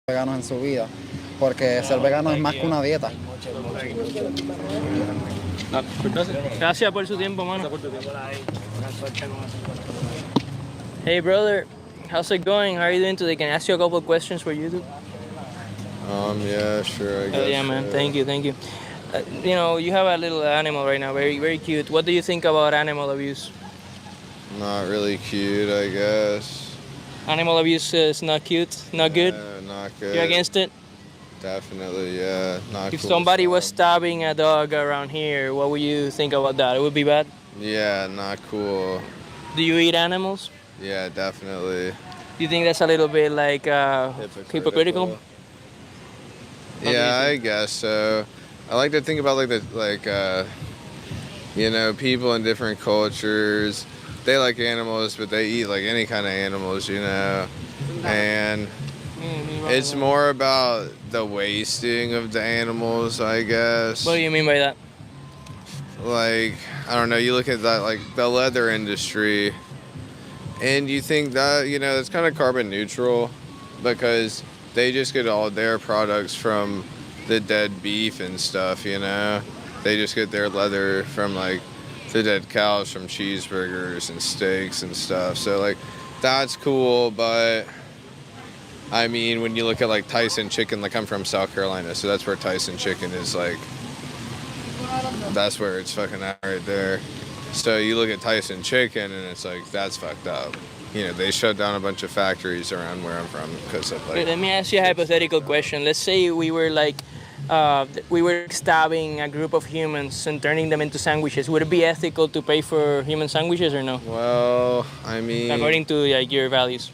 veganos en su vida, porque ser vegano es más que una dieta. Gracias por su tiempo, mano. Hey, brother, how's it going? How are you doing today? Can I ask you a couple of questions for YouTube? Yeah, sure, I guess. Yeah, man. Thank you. You have a little animal right now, very, very cute. What do you think about animal abuse? Not really cute, I guess. Animal abuse is not cute, not good. Not good. You're against it? Definitely, yeah. Not If cool somebody was stuff. stabbing a dog around here, what would you think about that? It would be bad. Yeah, not cool. Do you eat animals? Yeah, definitely. Do you think that's a little bit like hypocritical? Yeah, I guess so. I like to think about people in different cultures. They like animals, but they eat like any kind of animals, And it's more about the wasting of the animals, I guess. What do you mean by that? Like, I don't know, you look at that, like the leather industry, and you think that, it's kind of carbon neutral because they just get all their products from the dead beef and stuff, They just get their leather from like the dead cows from cheeseburgers and steaks and stuff. So like that's cool, but I mean when you look at like Tyson chicken, like I'm from South Carolina, so that's where Tyson chicken is like, that's where it's fucking at right there. So you look at Tyson chicken and it's like, that's fucked up. They shut down a bunch of factories around where I'm from because of like... Let me ask you a hypothetical question. Let's say we were stabbing a group of humans and turning them into sandwiches. Would it be ethical to pay for human sandwiches or no? Well, I mean... According to your values.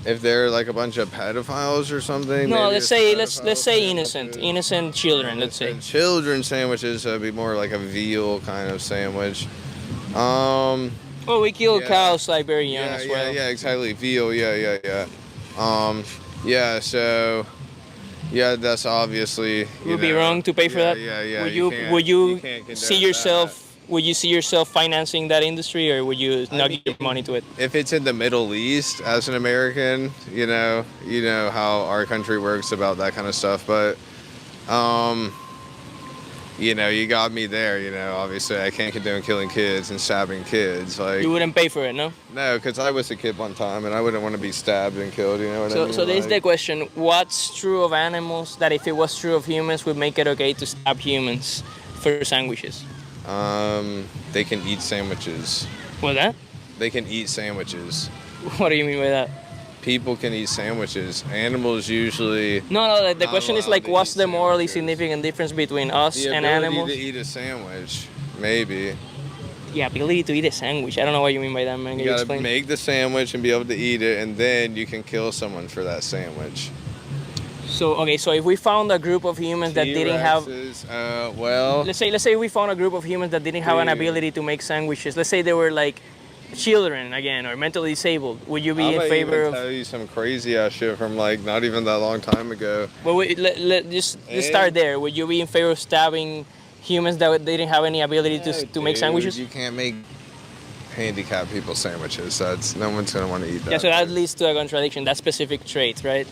If they're like a bunch of pedophiles or something. No, let's say innocent children. Let's say children sandwiches would be more like a veal kind of sandwich. Well, we kill cows like very young as well. Yeah, exactly. Veal. Yeah. So that's obviously. Would be wrong to pay for that. Yeah. Would you see yourself? Would you see yourself financing that industry, or would you not give your money to it? If it's in the Middle East, as an American, you know how our country works about that kind of stuff. But, you got me there. Obviously I can't condone killing kids and stabbing kids. Like you wouldn't pay for it, no? No, because I was a kid one time, and I wouldn't want to be stabbed and killed. You know what I mean? So this is the question: what's true of animals that, if it was true of humans, would make it okay to stab humans for sandwiches? They can eat sandwiches. What that? They can eat sandwiches. What do you mean by that? People can eat sandwiches. Animals usually... No, the question is like, what's the morally significant difference between us and animals? The ability to eat a sandwich, maybe. Yeah, ability to eat a sandwich. I don't know what you mean by that, man. You gotta make the sandwich and be able to eat it, and then you can kill someone for that sandwich. So if we found a group of humans that didn't have... Let's say we found a group of humans that didn't have an ability to make sandwiches. Let's say they were like children again, or mentally disabled. Would you be in favor of... I'll tell you some crazy ass shit from like not even that long time ago. Well, let's start there. Would you be in favor of stabbing humans that didn't have any ability to make sandwiches? You can't make handicapped people sandwiches. No one's gonna want to eat that. Yeah, so that leads to a contradiction. That specific trait, right?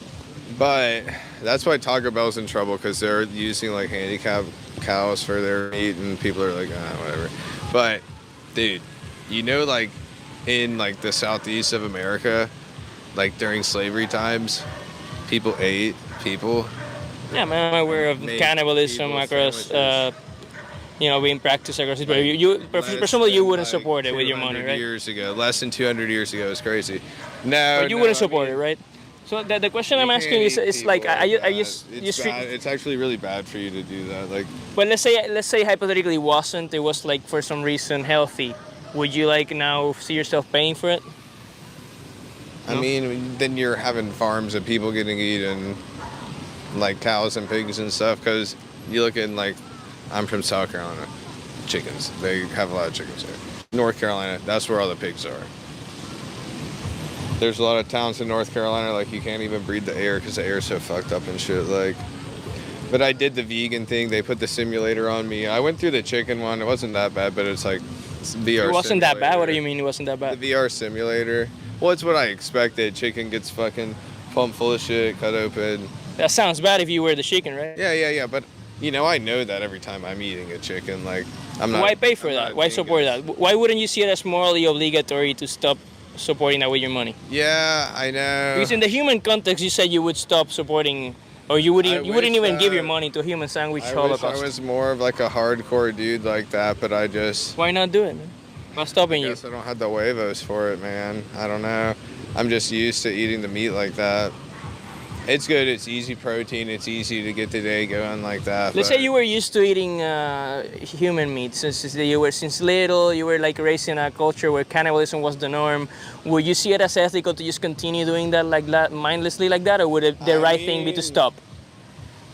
But that's why Taco Bell's in trouble, because they're using like handicapped cows for their meat, and people are like, whatever. But dude, like in like the southeast of America, like during slavery times, people ate people. Yeah, man, I'm aware of cannibalism across, being practiced across the world. Presumably you wouldn't support it with your money, right? Less than 200 years ago, it's crazy. No, but you wouldn't support it, right? So the question I'm asking is like, it's actually really bad for you to do that. Like, but let's say hypothetically it was like for some reason healthy. Would you like now see yourself paying for it? I mean, then you're having farms of people getting eaten, like cows and pigs and stuff. Because you look at like, I'm from South Carolina, chickens. They have a lot of chickens there. North Carolina, that's where all the pigs are. There's a lot of towns in North Carolina, like you can't even breathe the air because the air's so fucked up and shit. Like, but I did the vegan thing. They put the simulator on me. I went through the chicken one. It wasn't that bad, but it's like VR. It wasn't that bad? What do you mean it wasn't that bad? The VR simulator. Well, it's what I expected. Chicken gets fucking pumped full of shit, cut open. That sounds bad if you were the chicken, right? Yeah. But I know that every time I'm eating a chicken, like I'm not. Why pay for I'm that? not Why thinking support that? Why wouldn't you see it as morally obligatory to stop supporting that with your money? Yeah, I know. Because in the human context, you said you would stop supporting, or you wouldn't even give your money to a human sandwich holocaust. I was more of like a hardcore dude like that, but I just. Why not do it, man? What's stopping I you? guess I don't have the huevos for it, man. I don't know. I'm just used to eating the meat like that. It's good. It's easy protein. It's easy to get the day going like that. Let's say you were used to eating human meat since little. You were like raised in a culture where cannibalism was the norm. Would you see it as ethical to just continue doing that like that, mindlessly like that, or would the right thing be to stop?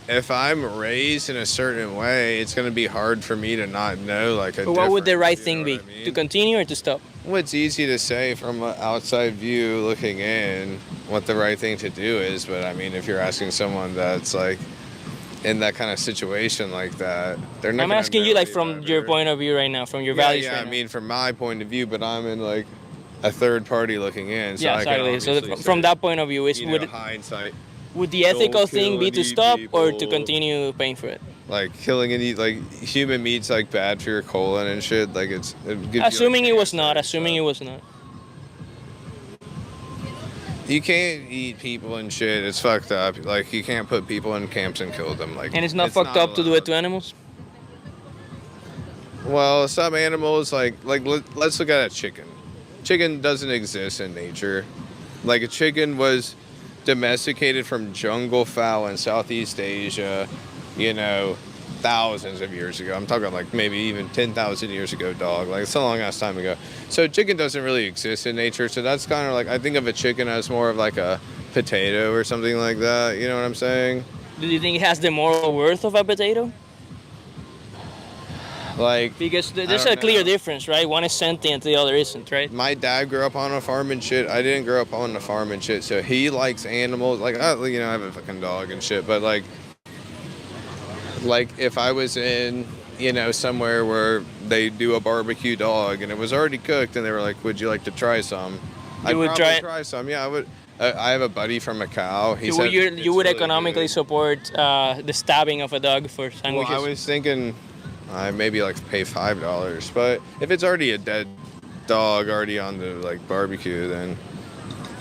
If I'm raised in a certain way, it's going to be hard for me to not know like a. But what would the right thing be? To continue or to stop? Well, it's easy to say from an outside view looking in what the right thing to do is, but I mean, if you're asking someone that's like in that kind of situation like that, they're not. I'm asking you like from your point of view right now, from your values. Yeah, right now. I mean, from my point of view, but I'm in like a third party looking in. So yeah, exactly. So from that point of view, hindsight. Would the ethical thing be to stop or to continue paying for it? Like killing and eat, like human meat's like bad for your colon and shit. Like it gives assuming you, it was not. Assuming it was not. You can't eat people and shit. It's fucked up. Like you can't put people in camps and kill them. Like and it's not fucked up to do it to animals. Well, some animals let's look at a chicken. Chicken doesn't exist in nature. Like a chicken was domesticated from jungle fowl in Southeast Asia, thousands of years ago. I'm talking like maybe even 10,000 years ago, dog. Like it's a long ass time ago. So chicken doesn't really exist in nature. So that's kind of like, I think of a chicken as more of like a potato or something like that. You know what I'm saying? Do you think it has the moral worth of a potato? Like, because there's a clear difference, right? One is sentient, the other isn't, right? My dad grew up on a farm and shit. I didn't grow up on a farm and shit. So he likes animals. Like, I have a fucking dog and shit. But like if I was in, somewhere where they do a barbecue dog and it was already cooked and they were like, would you like to try some? I'd probably try some. Yeah, I would. I have a buddy from Macau. He said you would really economically good. Support the stabbing of a dog for sandwiches? Well, I was thinking maybe like pay $5, but if it's already a dead dog already on the like barbecue, then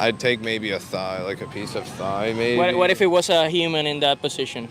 I'd take maybe a thigh, like a piece of thigh, maybe. What if it was a human in that position?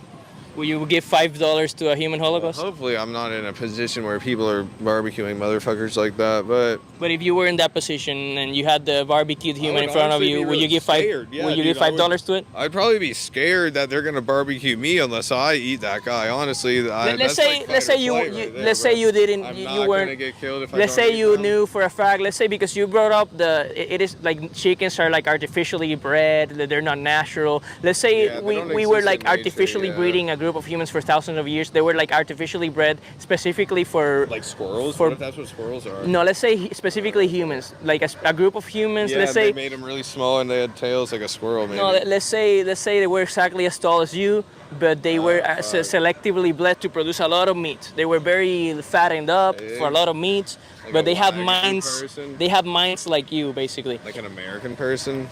Will you give $5 to a human holocaust? Well, hopefully I'm not in a position where people are barbecuing motherfuckers like that, but... But if you were in that position and you had the barbecued human in front of you, would you give $5 to it? I'd probably be scared that they're gonna barbecue me unless I eat that guy. Honestly, let's say you weren't gonna get killed if I. Let's say you knew for a fact. Let's say because you brought up it is like chickens are like artificially bred. They're not natural. Let's say we were like artificially breeding a group of humans for thousands of years. They were like artificially bred specifically for like squirrels. What if that's what squirrels are? No, let's say specifically humans, like a group of humans. Yeah, let's say they made them really small and they had tails like a squirrel. Maybe. No, let's say they were exactly as tall as you, but they were selectively bred to produce a lot of meat. They were very fattened up for a lot of meat, like but they have minds. Person? They have minds like you, basically. Like an American person.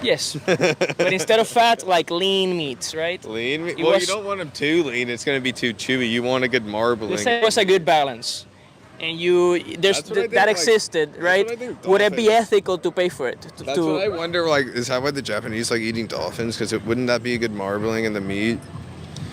Yes, but instead of fat, like lean meats, right? Lean meat? Well, you don't want them too lean. It's going to be too chewy. You want a good marbling. Let's say it was a good balance. And that existed, right? Would it be ethical to pay for it? That's what I wonder, like, is how about the Japanese like eating dolphins? Because wouldn't that be a good marbling in the meat?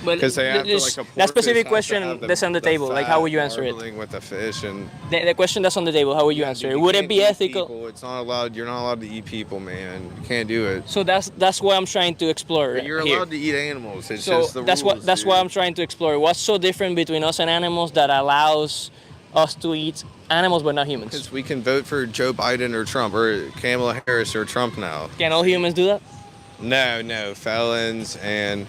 Because they have that specific question that's on the table. Like, how would you answer it? With the fish and the question that's on the table. How would you answer it? Would it be ethical? People. It's not allowed. You're not allowed to eat people, man. You can't do it. So that's what I'm trying to explore. But you're allowed to eat animals. It's so just the rules. That's what I'm trying to explore. What's so different between us and animals that allows us to eat animals but not humans? Because we can vote for Joe Biden or Trump or Kamala Harris or Trump now. Can all humans do that? No. Felons and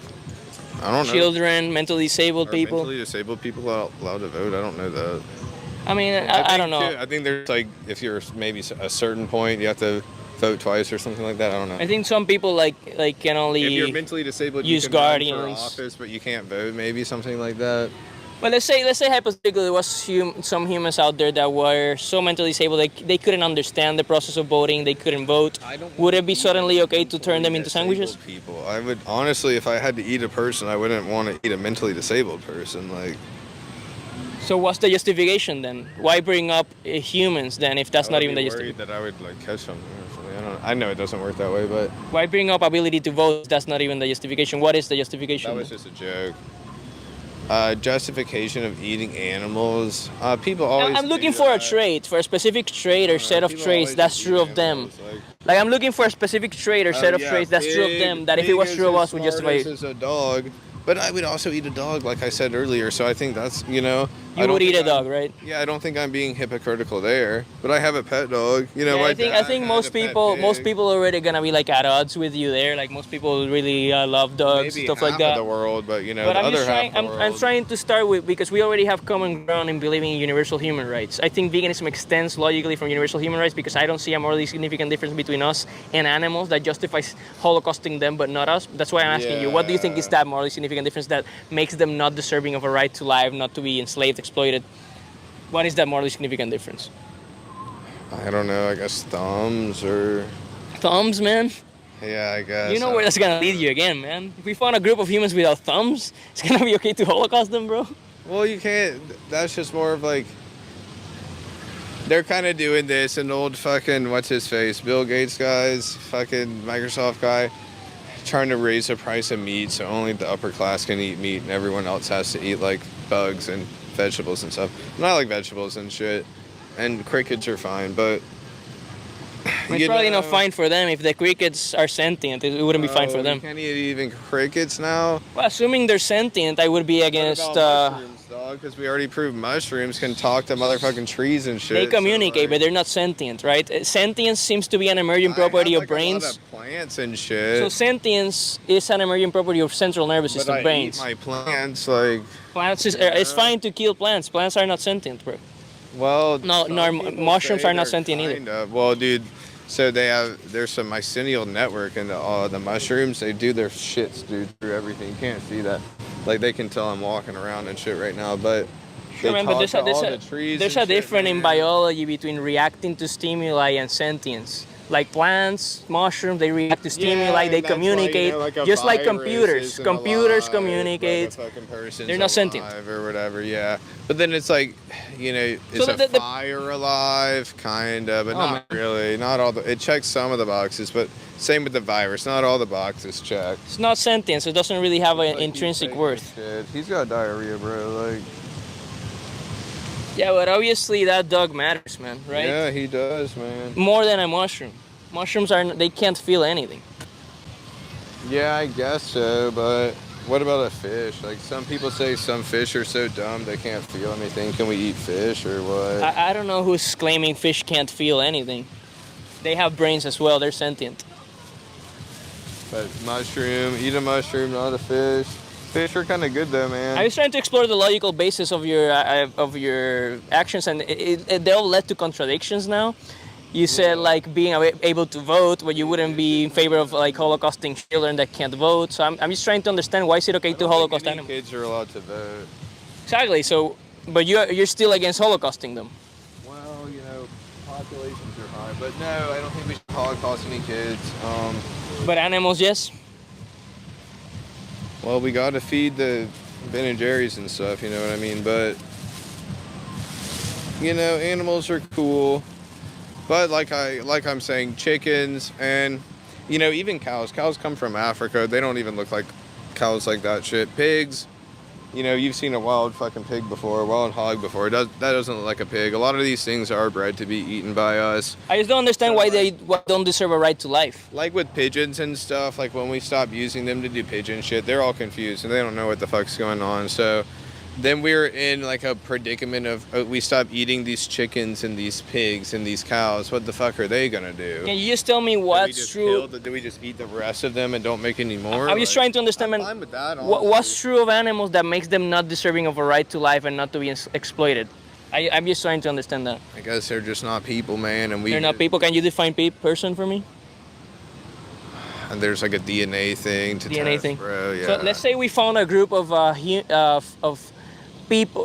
I don't know. Children, mentally disabled people. Mentally disabled people allowed to vote. I don't know that. I mean, I don't know. I think there's like if you're maybe a certain point, you have to vote twice or something like that. I don't know. I think some people like can only if you're mentally disabled, use you can guardians run for office, but you can't vote. Maybe something like that. But let's say hypothetically there was some humans out there that were so mentally disabled they couldn't understand the process of voting, they couldn't vote. Would it be suddenly okay to turn them into sandwiches? People, I would honestly, if I had to eat a person, I wouldn't want to eat a mentally disabled person. Like, so what's the justification then? Why bring up humans then if that's not even the justification? That I would like catch them. I know it doesn't work that way, but why bring up ability to vote? That's not even the justification. What is the justification? That was just a joke. Justification of eating animals. People always. I'm looking for a trait, for a specific trait or set of traits that's true of them. Like I'm looking for a specific trait or set of traits that's true of them. That if it was true of us, would justify it. As a dog, but I would also eat a dog, like I said earlier. So I think that's You would eat a dog, right? Yeah, I don't think I'm being hypocritical there. But I have a pet dog. Yeah, I think most people are already gonna be like at odds with you there. Like most people really love dogs, maybe stuff half like that. Of the world, but the I'm other just trying. half of the world. I'm trying to start with because we already have common ground in believing in universal human rights. I think veganism extends logically from universal human rights because I don't see a morally significant difference between us and animals that justifies holocausting them, but not us. That's why I'm asking you. What do you think is that morally significant difference that makes them not deserving of a right to life, not to be enslaved, exploited? What is that morally significant difference? I don't know. I guess thumbs or... Thumbs, man? Yeah, I guess. You know where that's going to lead you again, man. If we found a group of humans without thumbs, it's going to be okay to Holocaust them, bro? Well, you can't... That's just more of like... They're kind of doing this, an old fucking, what's-his-face, Bill Gates guys, fucking Microsoft guy, trying to raise the price of meat so only the upper class can eat meat and everyone else has to eat, like, bugs and vegetables and stuff. And I like vegetables and shit, and crickets are fine, but it's probably not fine for them. If the crickets are sentient, it wouldn't be fine for them. You can't eat even crickets now? Well, assuming they're sentient, I would be against... mushrooms, dog? Because we already proved mushrooms can talk to motherfucking trees and shit. They communicate, but they're not sentient, right? Sentience seems to be an emergent property of brains. A lot of plants and shit. So sentience is an emergent property of central nervous system, brains. Eat my plants, like... Plants it's fine to kill plants. Plants are not sentient, bro. Well, no, mushrooms are not sentient either. Well, dude, so there's some mycelial network in the mushrooms. They do their shits, dude, through everything. You can't see that. Like, they can tell I'm walking around and shit right now, but sure, man, but there's a difference in biology between reacting to stimuli and sentience. Like plants, mushrooms, they react to stimuli, they communicate, just like computers. Computers communicate. They're not sentient. Or whatever, yeah. But then it's like, is a fire alive? Kinda, but not really. Not all it checks some of the boxes, but same with the virus. Not all the boxes check. It's not sentient, so it doesn't really have an intrinsic worth. He's got diarrhea, bro. Like. Yeah, but obviously that dog matters, man, right? Yeah, he does, man. More than a mushroom. Mushrooms they can't feel anything. Yeah, I guess so, but what about a fish? Like, some people say some fish are so dumb they can't feel anything. Can we eat fish or what? I don't know who's claiming fish can't feel anything. They have brains as well, they're sentient. But eat a mushroom, not a fish. Fish are kind of good though, man. I was trying to explore the logical basis of your actions, and they all led to contradictions now. You said like being able to vote, but you wouldn't be in favor of like holocausting children that can't vote. So I'm just trying to understand, why is it okay to holocaust animals? Kids are allowed to vote. Exactly. So, but you're still against holocausting them. Well, populations are high, but no, I don't think we should holocaust any kids. But animals, yes. Well, we got to feed the Ben and Jerry's and stuff, you know what I mean? But, animals are cool. But like I'm saying, chickens and, even cows. Cows come from Africa. They don't even look like cows like that shit. Pigs, you've seen a wild fucking pig before, a wild hog before. That doesn't look like a pig. A lot of these things are bred to be eaten by us. I just don't understand why they don't deserve a right to life. Like with pigeons and stuff, like when we stop using them to do pigeon shit, they're all confused and they don't know what the fuck's going on. So then we're in like a predicament of we stop eating these chickens and these pigs and these cows. What the fuck are they gonna do? Can you just tell me what's true? Do we just eat the rest of them and don't make any more? I'm just trying to understand, man. I'm fine with that, what's true of animals that makes them not deserving of a right to life and not to be exploited? I'm just trying to understand that. I guess they're just not people, man, and they're not people. Can you define person for me? And there's like a DNA thing to DNA test, thing, bro. Yeah. So let's say we found a group of people,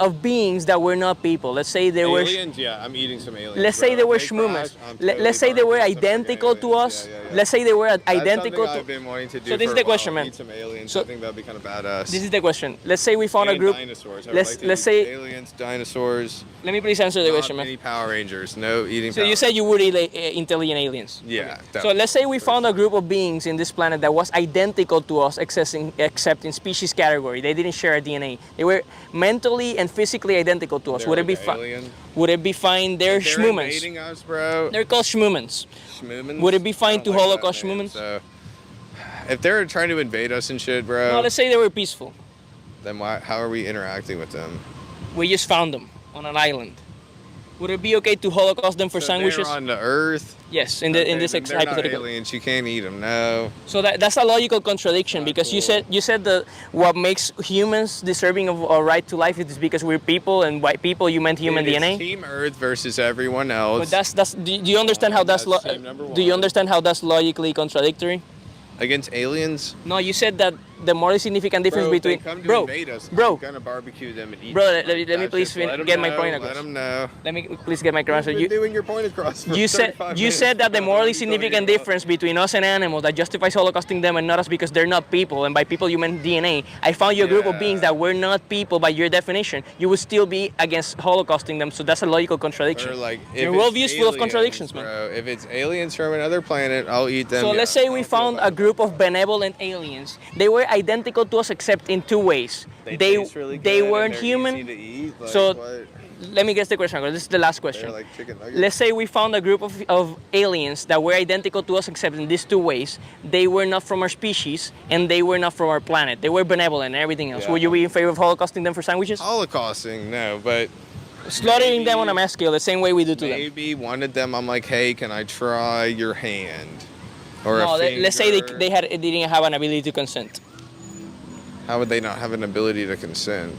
of beings that were not people. Let's say they were aliens. Yeah, I'm eating some aliens. let's say they were They schmoomens. crash, I'm totally Let's say they were barbecue some freaking identical to aliens. us. Yeah, yeah, yeah. Let's say they were That's identical something to. I've been wanting to do. So this for is the a while, question, man. Eat some aliens. So I think that'd be kind of badass. This is the question. Let's say we found a And group. Dinosaurs. I would Let's like to let's eat say. aliens, dinosaurs. Let me please answer the Not question, man. any Power Rangers. No eating. So Power you said you would eat intelligent aliens. Yeah. So let's say we found a group of beings in this planet that was identical to us, except in species category. They didn't share a DNA. They were mentally and physically identical to us. They're Would it like be an fine? alien. Would it be fine? They're They're schmoomens. invading us, bro. They're called schmoomens. Schmoomens? Would it be fine I to don't like Holocaust that name, schmoomens? So, if they're trying to invade us and shit, bro, No, let's say they were peaceful. then why? How are we interacting with them? We just found them on an island. Would it be okay to Holocaust them for So sandwiches? they're on the Earth. Yes, in Okay, this then they're not hypothetical. aliens. You can't eat them. No. So that's a logical contradiction Not because cool. you said that what makes humans deserving of a right to life is because we're people, and white people you meant human Dude, it's DNA. Team Earth versus everyone else. But that's do you understand how that's That's team number do you one. understand how that's logically contradictory? Against aliens. No, you said that the more significant difference Bro, if between they come to bro invade us, bro I'm gonna barbecue them and eat. Bro, them. let me That's please just- let 'em get my know, point Let across. them know. let me please get my answer. You've been doing your point across. For You said 35 you minutes. said that the What are morally you talking significant about? difference between us and animals that justifies holocausting them and not us because they're not people, and by people you meant DNA. I found you a group of Yeah. beings that were not people by your definition. You would still be against holocausting them, so that's a logical contradiction. Or like, if Your it's worldview is full of aliens, contradictions, man. Bro, if it's aliens from another planet, I'll eat them. So yeah. let's say we I'll feel found bad a group of benevolent aliens. They were identical to us except in two ways. They taste really They good and weren't they're human. easy to eat, like, So what? let me guess the question. This is the last question. They're like chicken nuggets. Let's say we found a group of aliens that were identical to us except in these two ways. They were not from our species and they were not from our planet. They were benevolent and everything else. Yeah. Would you be in favor of holocausting them for sandwiches? Holocausting, no, but Slaughtering them on a maybe- mass scale the same way we do to them. maybe one of them, I'm like, hey, can I try your hand? Or No, a let's say finger? they didn't have an ability to consent. How would they not have an ability to consent?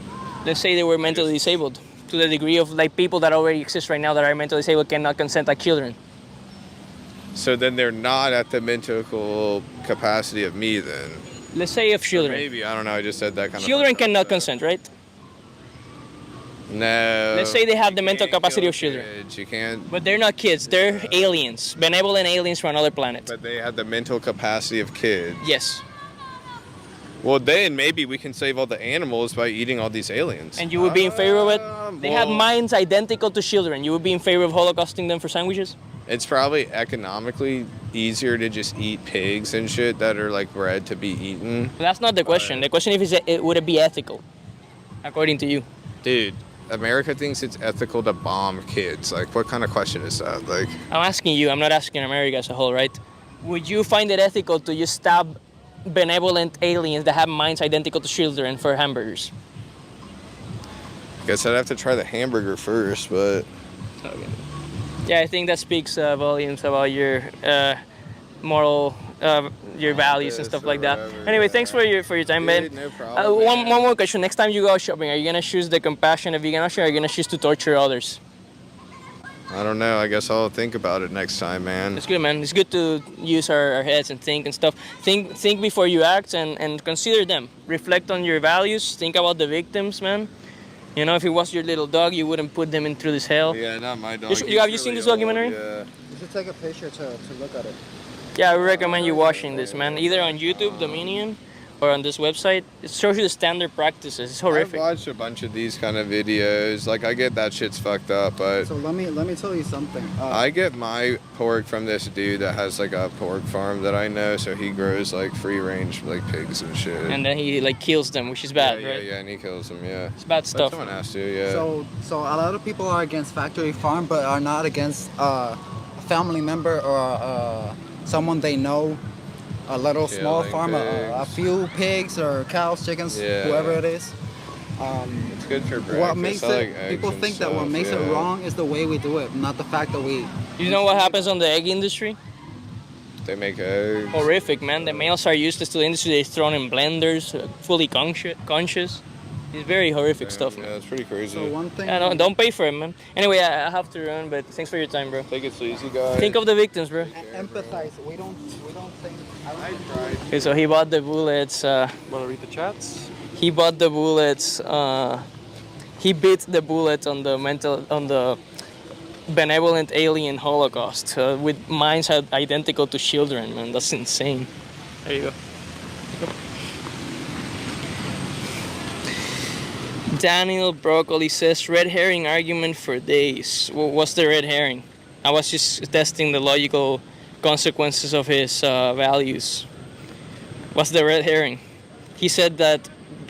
Let's say they were mentally disabled to the degree of like people that already exist right now that are mentally disabled cannot consent like children. So then they're not at the mental capacity of me then. Let's say if Or children. maybe, I don't know, I just said that kind Children of... cannot consent, right? No. Let's say they have the you mental can't capacity kill of children. kids, You can't... But they're not kids, they're aliens. Benevolent aliens from another planet. But they have the mental capacity of kids. Yes. Well, then maybe we can save all the animals by eating all these aliens. And you would be in favor of it? They have well, minds identical to children. You would be in favor of holocausting them for sandwiches? It's probably economically easier to just eat pigs and shit that are like bred to be eaten. But that's not the question. The question is, would it be ethical, according to you? Dude, America thinks it's ethical to bomb kids. Like, what kind of question is that? Like, I'm asking you, I'm not asking America as a whole, right? Would you find it ethical to just stab benevolent aliens that have minds identical to children for hamburgers? guess I'd have to try the hamburger first, but Okay. Yeah, I think that speaks volumes about your moral, your values and this stuff or like that. whatever, Anyway, yeah. thanks for your time, man. Dude, no problem, One man. more question. Next time you go shopping, are you gonna choose the compassionate vegan option, or are you gonna choose to torture others? I don't know. I guess I'll think about it next time, man. It's good, man. It's good to use our heads and think and stuff. Think before you act and consider them. Reflect on your values. Think about the victims, man. You know, if it was your little dog, you wouldn't put them in through this hell. Yeah, not my dog. Have you He's seen really this documentary? old, Yeah. You should take a picture to look at it. Yeah, I would recommend you watching this, man. Either on YouTube, Dominion, or on this website. It shows you the standard practices. It's I've horrific. watched a bunch of these kind of videos. Like, I get that shit's fucked up, but So let me tell you something. I get my pork from this dude that has like a pork farm that I know. So he grows like free range like pigs and shit. And then he like kills them, which is bad, yeah, right? yeah, and he kills them. Yeah, It's bad but stuff. someone has to. Yeah. So a lot of people are against factory farm, but are not against a family member or someone they know. A little small Killing farm, a pigs. few pigs or cows, chickens, Yeah. whoever it is. It's good for breakfast. What makes I it? like eggs People and think that what stuff, makes it yeah. wrong is the way we do it, not the fact that we. You know what happens on the egg industry? They make eggs. Horrific, man. The males are useless to the industry. They're thrown in blenders, fully conscious. It's very horrific stuff, Yeah, man. it's pretty crazy. So one thing. Yeah, don't pay for it, man. Anyway, I have to run, but thanks for your time, bro. Take it easy, guys. Think of the victims, bro. Empathize. We don't think. I tried. Okay, so he bought the bullets. Want to read the chats? He bought the bullets he bit the bullet on the benevolent alien Holocaust with minds identical to children, man. That's insane. There you go. Daniel Broccoli says, red herring argument for days. What's the red herring? I was just testing the logical consequences of his values. What's the red herring? He said that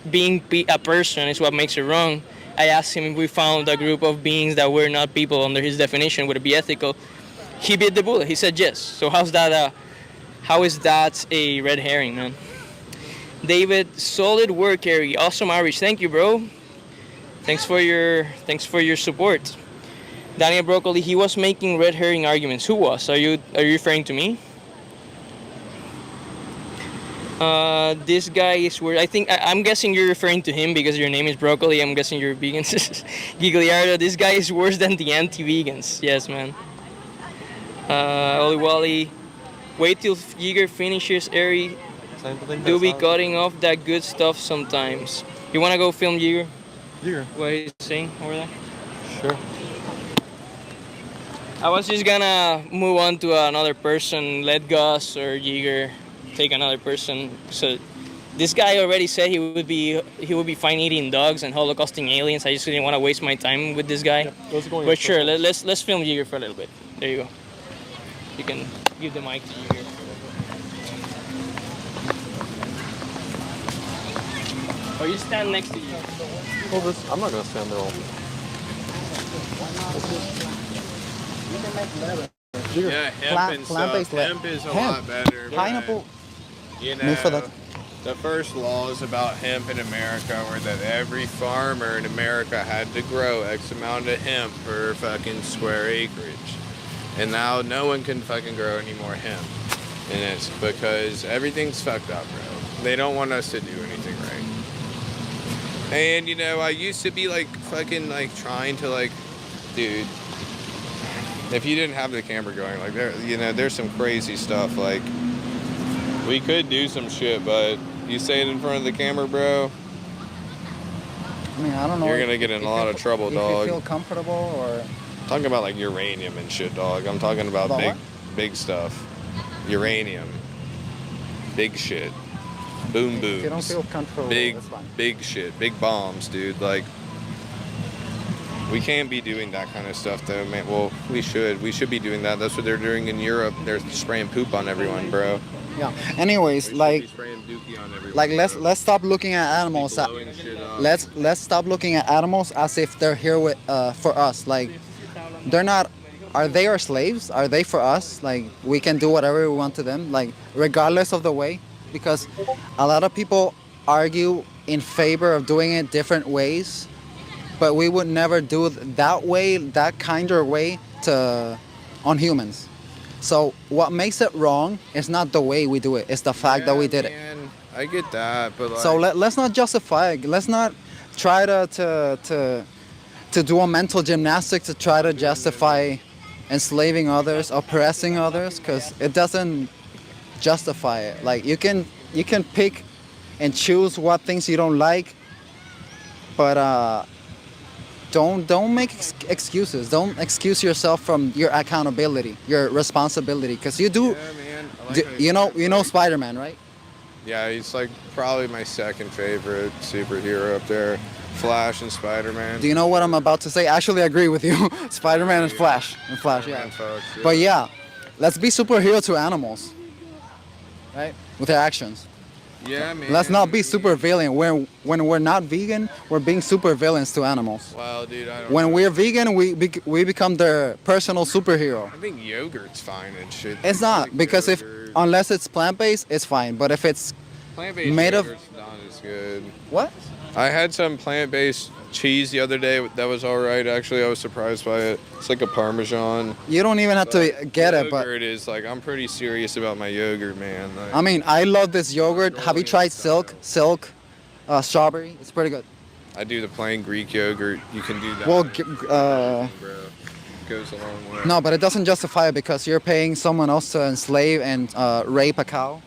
being a person is what makes it wrong. I asked him if we found a group of beings that were not people under his definition, would it be ethical? He bit the bullet. He said yes. So how is that a red herring, man? David, solid work, Heri. Awesome outreach. Thank you, bro. Thanks for your support. Daniel Broccoli, he was making red herring arguments. Who was? Are you referring to me? This guy is weird. I'm guessing you're referring to him because your name is Broccoli. I'm guessing you're vegan. Gigliardo, this guy is worse than the anti-vegans. Yes, man. Oli Wally, wait till Yeager finishes. Heri, do be cutting off that good stuff sometimes. You wanna go film Yeager? Yeager. What he's saying over there? Sure. I was just gonna move on to another person. Let Gus or Yeager take another person. So this guy already said he would be fine eating dogs and holocausting aliens. I just didn't want to waste my time with this guy. Yeah, but sure, let's film Yeager for a little bit. There you go. You can give the mic to Yeager. Or you stand next to you. Well, I'm not gonna stand there all. Yeah, hemp and stuff. Hemp is a lot better. Pineapple. You know, the first laws about hemp in America were that every farmer in America had to grow X amount of hemp per fucking square acreage. And now no one can fucking grow any more hemp. And it's because everything's fucked up, bro. They don't want us to do anything right. And, you know, I used to be, like, fucking, like, trying to, like, dude, if you didn't have the camera going, like, there's some crazy stuff, like, we could do some shit, but you say it in front of the camera, bro, I mean, I don't know. You're gonna get in a lot of trouble, dog. If you feel comfortable, or I'm talking about like uranium and shit, dog. I'm talking about big stuff. Uranium. Big shit. Boom booms. If you don't feel comfortable, that's fine. Big shit. Big bombs, dude. Like, we can't be doing that kind of stuff, though, man. Well, we should. We should be doing that. That's what they're doing in Europe. They're spraying poop on everyone, bro. Yeah. Anyways, like let's stop looking at animals. Let's stop looking at animals as if they're here with for us. Like, they're not. Are they our slaves? Are they for us? Like, we can do whatever we want to them, like, regardless of the way. Because a lot of people argue in favor of doing it different ways, but we would never do that way, that kinder way on humans. So what makes it wrong is not the way we do it, it's the fact that we did it. I get that, but like, so let's not justify it. Let's not try to do a mental gymnastic to try to justify enslaving others, oppressing others, because it doesn't justify it. Like, you can pick and choose what things you don't like, but don't make excuses. Don't excuse yourself from your accountability, your responsibility, because you do. Yeah, man. You know Spider-Man, right? Yeah, he's like probably my second favorite superhero up there. Flash and Spider-Man. Do you know what I'm about to say? I actually agree with you. Spider-Man and Flash. Yeah. But yeah, let's be superhero to animals, right? With our actions. Yeah, man. Let's not be super villain. When we're not vegan, we're being super villains to animals. Well, dude, I don't when know. We're vegan, we become their personal superhero. I think yogurt's fine and shit. It's not, like because yogurt. unless it's plant-based, it's fine. But if it's Plant-based made of yogurt's not as good. What? I had some plant-based cheese the other day. That was all right, actually. I was surprised by it. It's like a Parmesan. You don't even have to get it, but yogurt is like, I'm pretty serious about my yogurt, man. Like, I mean, I love this yogurt. Have you tried Silk strawberry? It's pretty good. I do the plain Greek yogurt. You can do that. Well, bro, goes a long way. no, but it doesn't justify it because you're paying someone else to enslave and rape a cow.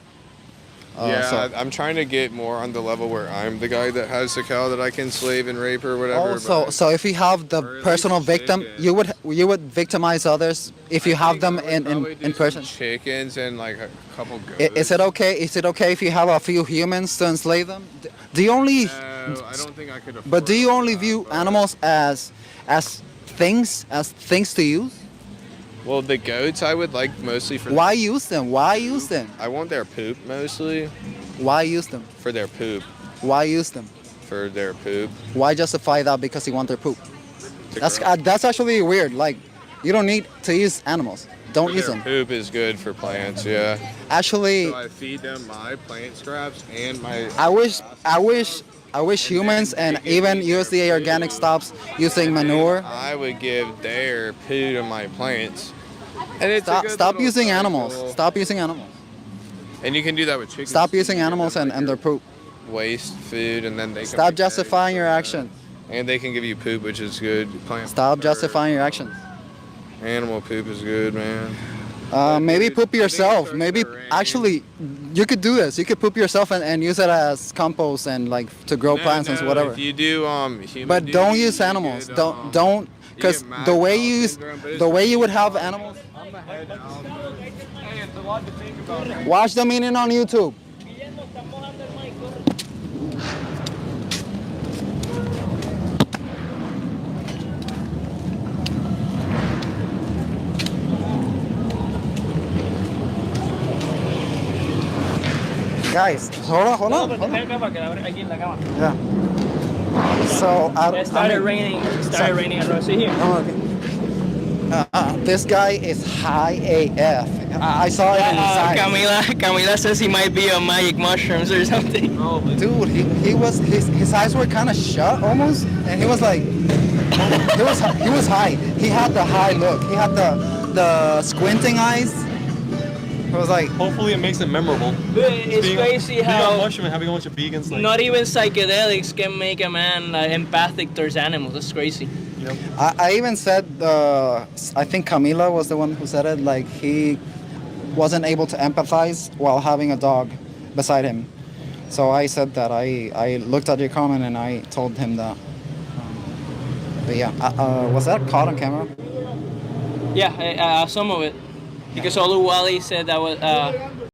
I'm trying to get more on the level where I'm the guy that has the cow that I can slave and rape or whatever. So if you have the personal victim, you would victimize others if you have them in person. Chickens and like a couple goats. Is it okay? Is it okay if you have a few humans to enslave them? Do you only? No, I don't think I could afford. But do you only view animals as things to use? Well, the goats I would like mostly for. Why use them? Why use them? I want their poop mostly. Why use them? For their poop. Why use them? For their poop. Why justify that because you want their poop? That's actually weird. Like, you don't need to use animals. Don't use them. Poop is good for plants. Yeah. Actually. So I feed them my plant scraps and my. I wish humans and even USDA organic stops using manure. I would give their poo to my plants. And it's stop using animals. Stop using animals. And you can do that with chickens. Stop using animals and their poop. Waste food and then they can stop justifying your actions. And they can give you poop, which is good. Stop justifying your actions. Animal poop is good, man. Maybe poop yourself. Maybe actually, you could do this. You could poop yourself and use it as compost and like to grow plants and whatever. If you do, but don't use animals. Don't, because the way you would have animals. Watch the meeting on YouTube. Guys, hold on. Yeah. So it started raining. Around here. Oh, okay. This guy is high AF. I saw it in his eyes. Camila says he might be on magic mushrooms or something. Oh, dude, his eyes were kind of shut almost, and he was like, he was high. He had the high look. He had the squinting eyes. It was like. Hopefully, it makes it memorable. It's crazy how. Being on mushroom and having a bunch of vegans. Like, not even psychedelics can make a man empathic towards animals. That's crazy. Yep. I even said, I think Camila was the one who said it. Like he wasn't able to empathize while having a dog beside him. So I said that I looked at your comment and I told him that. But yeah, was that caught on camera? Yeah, some of it. Because Oluwale said that was